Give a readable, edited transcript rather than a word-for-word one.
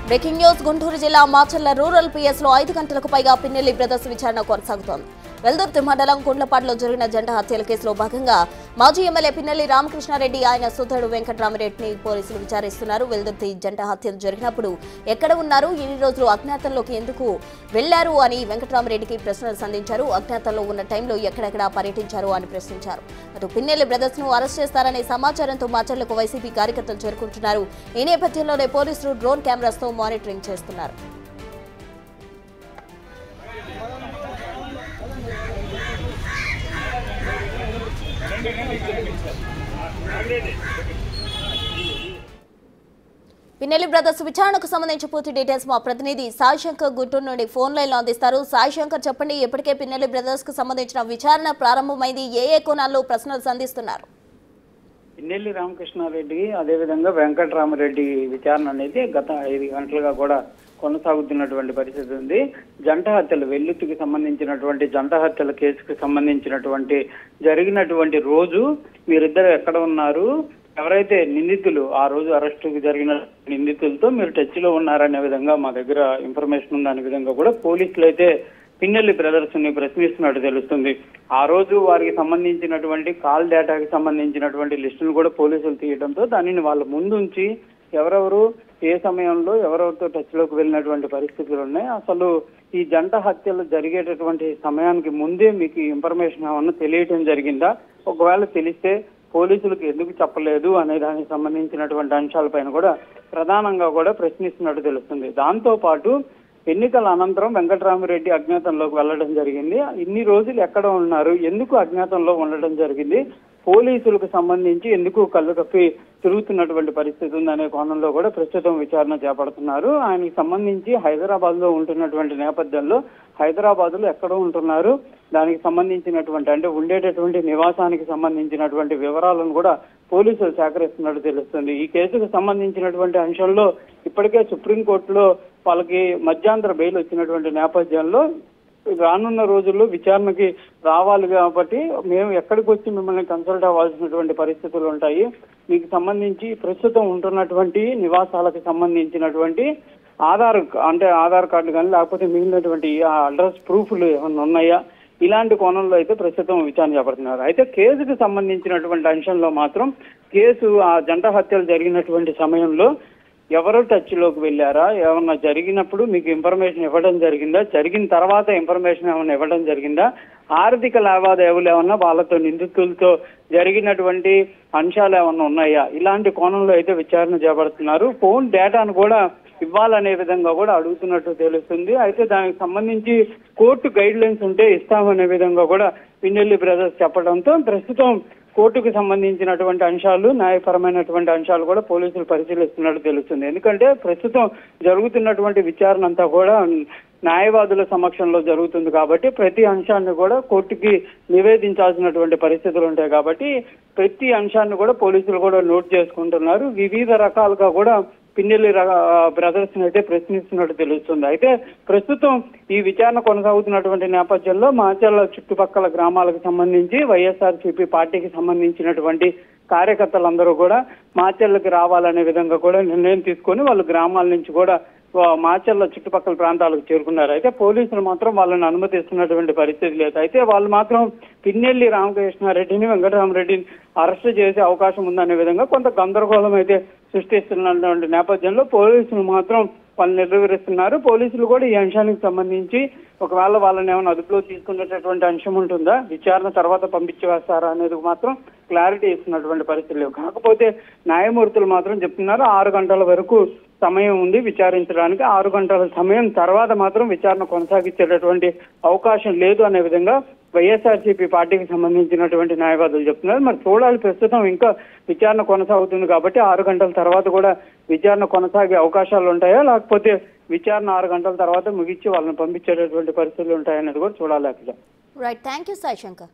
Breaking news Guntur జిల్లా Macherla rural PS లో 5 గంటలకు పైగా పిన్నెల్లి బ్రదర్స్ విచారణ కొనసాగుతోంది. వెల్దుర్తి మండలం కుండ్లపాడులో జరిగిన జంట హత్యల కేసులో భాగంగా మాజీ ఎమ్మెల్యే పిన్నెల్లి రామకృష్ణారెడ్డి ఆయన సోదరుడు వెంకట్రామరెడ్డిని పోలీసులు విచారిస్తున్నారు. వెల్దుర్తి జంట హత్యలు జరిగినప్పుడు ఎక్కడ ఉన్నారు, ఎన్ని రోజులు అజ్ఞాతంలోకి ఎందుకు వెళ్లారు అని వెంకట్రామరెడ్డికి ప్రశ్నలు సంధించారు. అజ్ఞాతంలో ఉన్న టైంలో ఎక్కడెక్కడ పర్యటించారు అని ప్రశ్నించారు. అటు పిన్నెల్లి బ్రదర్స్ ను అరెస్ట్ చేస్తారనే సమాచారంతో మాచర్లకు వైసీపీ కార్యకర్తలు చేరుకుంటున్నారు. ఈ నేపథ్యంలోనే పోలీసులు డ్రోన్ కెమెరాస్తో మానిటరింగ్ చేస్తున్నారు. పిన్నెల్లి బ్రదర్స్ విచారణకు సంబంధించి పూర్తి డీటెయిల్స్ మా ప్రతినిధి సాయి శంకర్ గుంటూరు నుండి ఫోన్ లైన్ లో అందిస్తారు. సాయి శంకర్, చెప్పండి, ఇప్పటికే పిన్నెల్లి బ్రదర్స్ కు సంబంధించిన విచారణ ప్రారంభమైంది, ఏ కోణాల్లో ప్రశ్నలు సంధిస్తున్నారు? పిన్నెల్లి రామకృష్ణారెడ్డి అదేవిధంగా వెంకట్రామరెడ్డి విచారణ అనేది గత 5 గంటలుగా కూడా కొనసాగుతున్నటువంటి పరిస్థితి ఉంది. జంట హత్యలు వెల్లుత్తికి సంబంధించినటువంటి జంట హత్యల కేసుకు సంబంధించినటువంటి జరిగినటువంటి రోజు మీరిద్దరు ఎక్కడ ఉన్నారు, ఎవరైతే నిందితులు ఆ రోజు అరెస్టుకు జరిగిన నిందితులతో మీరు టచ్ లో ఉన్నారనే విధంగా మా దగ్గర ఇన్ఫర్మేషన్ ఉంది. అనే విధంగా కూడా పోలీసులు అయితే పిన్నెల్లి బ్రదర్స్ ని ప్రశ్నిస్తున్నట్టు తెలుస్తుంది. ఆ రోజు వారికి సంబంధించినటువంటి కాల్ డేటాకి సంబంధించినటువంటి లిస్టులు కూడా పోలీసులు తీయడంతో దానిని వాళ్ళ ముందుంచి ఎవరెవరు ఏ సమయంలో ఎవరెవరితో టచ్ లోకి వెళ్ళినటువంటి పరిస్థితులు ఉన్నాయి, అసలు ఈ జంట హత్యలు జరిగేటటువంటి సమయానికి ముందే మీకు ఇన్ఫర్మేషన్ ఏమన్నా తెలియటం జరిగిందా, ఒకవేళ తెలిస్తే పోలీసులకు ఎందుకు చెప్పలేదు అనే దానికి సంబంధించినటువంటి అంశాలపైన కూడా ప్రధానంగా కూడా ప్రశ్నిస్తున్నట్టు తెలుస్తుంది. దాంతో పాటు ఎన్నికల అనంతరం వెంకట్రామరెడ్డి అజ్ఞాతంలోకి వెళ్లడం జరిగింది. ఇన్ని రోజులు ఎక్కడ ఉన్నారు, ఎందుకు అజ్ఞాతంలో ఉండడం జరిగింది, పోలీసులకు సంబంధించి ఎందుకు కళ్ళు కప్పి తిరుగుతున్నటువంటి పరిస్థితి ఉందనే కోణంలో కూడా ప్రస్తుతం విచారణ చేపడుతున్నారు. ఆయనకి సంబంధించి హైదరాబాద్ లో ఉంటున్నటువంటి నేపథ్యంలో హైదరాబాద్ లో ఎక్కడ ఉంటున్నారు, దానికి సంబంధించినటువంటి అంటే ఉండేటటువంటి నివాసానికి సంబంధించినటువంటి వివరాలను కూడా పోలీసులు సేకరిస్తున్నట్టు తెలుస్తుంది. ఈ కేసుకు సంబంధించినటువంటి అంశంలో ఇప్పటికే సుప్రీంకోర్టులో వాళ్ళకి మధ్యాంతర బెయిల్ వచ్చినటువంటి నేపథ్యంలో రానున్న రోజుల్లో విచారణకి రావాలి కాబట్టి మేము ఎక్కడికి వచ్చి మిమ్మల్ని కన్సల్ట్ అవ్వాల్సినటువంటి పరిస్థితులు ఉంటాయి. మీకు సంబంధించి ప్రస్తుతం ఉంటున్నటువంటి నివాసాలకు సంబంధించినటువంటి ఆధార్ కార్డు కానీ లేకపోతే మిగిలినటువంటి అడ్రస్ ప్రూఫ్లు ఏమన్నా ఉన్నాయా, ఇలాంటి కోణంలో అయితే ప్రస్తుతం విచారణ చేపడుతున్నారు. అయితే కేసుకు సంబంధించినటువంటి అంశంలో మాత్రం కేసు ఆ జంట హత్యలు జరిగినటువంటి సమయంలో ఎవరు టచ్ లోకి వెళ్ళారా, ఏమన్నా జరిగినప్పుడు మీకు ఇన్ఫర్మేషన్ ఇవ్వడం జరిగిందా, జరిగిన తర్వాత ఇన్ఫర్మేషన్ ఏమన్నా ఇవ్వడం జరిగిందా, ఆర్థిక లావాదేవీలు ఏమన్నా వాళ్ళతో నిందితులతో జరిగినటువంటి అంశాలు ఏమన్నా ఉన్నాయా, ఇలాంటి కోణంలో అయితే విచారణ చేపడుతున్నారు. ఫోన్ డేటాను కూడా ఇవ్వాలనే విధంగా కూడా అడుగుతున్నట్టు తెలుస్తుంది. అయితే దానికి సంబంధించి కోర్టు గైడ్ లైన్స్ ఉంటే ఇస్తామనే విధంగా కూడా పిన్నెల్లి బ్రదర్స్ చెప్పడంతో ప్రస్తుతం కోర్టుకు సంబంధించినటువంటి అంశాలు, న్యాయపరమైనటువంటి అంశాలు కూడా పోలీసులు పరిశీలిస్తున్నట్టు తెలుస్తుంది. ఎందుకంటే ప్రస్తుతం జరుగుతున్నటువంటి విచారణ అంతా కూడా న్యాయవాదుల సమక్షంలో జరుగుతుంది కాబట్టి ప్రతి అంశాన్ని కూడా కోర్టుకి నివేదించాల్సినటువంటి పరిస్థితులు ఉంటాయి కాబట్టి ప్రతి అంశాన్ని కూడా పోలీసులు కూడా నోట్ చేసుకుంటున్నారు. వివిధ రకాలుగా కూడా పిన్నెల్లి బ్రదర్స్ అయితే ప్రశ్నిస్తున్నట్టు తెలుస్తుంది. అయితే ప్రస్తుతం ఈ విచారణ కొనసాగుతున్నటువంటి నేపథ్యంలో మాచర్ల చుట్టుపక్కల గ్రామాలకు సంబంధించి వైఎస్ఆర్సీపీ పార్టీకి సంబంధించినటువంటి కార్యకర్తలందరూ కూడా మాచర్లకు రావాలనే విధంగా కూడా నిర్ణయం తీసుకొని వాళ్ళు గ్రామాల నుంచి కూడా మాచర్ల చుట్టుపక్కల ప్రాంతాలకు చేరుకున్నారు. అయితే పోలీసులు మాత్రం వాళ్ళని అనుమతిస్తున్నటువంటి పరిస్థితి లేదు. అయితే వాళ్ళు మాత్రం పిన్నెల్లి రామకృష్ణారెడ్డిని వెంకటరామరెడ్డిని అరెస్ట్ చేసే అవకాశం ఉందనే విధంగా కొంత గందరగోళం అయితే సృష్టిస్తున్నటువంటి నేపథ్యంలో పోలీసులు మాత్రం వాళ్ళు నిర్వహిస్తున్నారు. పోలీసులు కూడా ఈ అంశానికి సంబంధించి ఒకవేళ వాళ్ళని ఏమైనా అదుపులో తీసుకునేటటువంటి అంశం ఉంటుందా, విచారణ తర్వాత పంపించేస్తారా అనేది మాత్రం క్లారిటీ ఇస్తున్నటువంటి పరిస్థితి లేవు. కాకపోతే న్యాయమూర్తులు మాత్రం చెప్తున్నారు 6 గంటల వరకు సమయం ఉంది విచారించడానికి, 6 గంటల సమయం తర్వాత మాత్రం విచారణ కొనసాగించేటటువంటి అవకాశం లేదు అనే విధంగా వైఎస్ఆర్సీపీ పార్టీకి సంబంధించినటువంటి న్యాయవాదులు చెప్తున్నారు. మరి చూడాలి, ప్రస్తుతం ఇంకా విచారణ కొనసాగుతుంది కాబట్టి 6 గంటల తర్వాత కూడా విచారణ కొనసాగే అవకాశాలు ఉంటాయా, లేకపోతే విచారణ 6 గంటల తర్వాత ముగించి వాళ్ళని పంపించేటటువంటి పరిస్థితులు ఉంటాయనేది కూడా చూడాలి. Right, thank you Sai Shankar.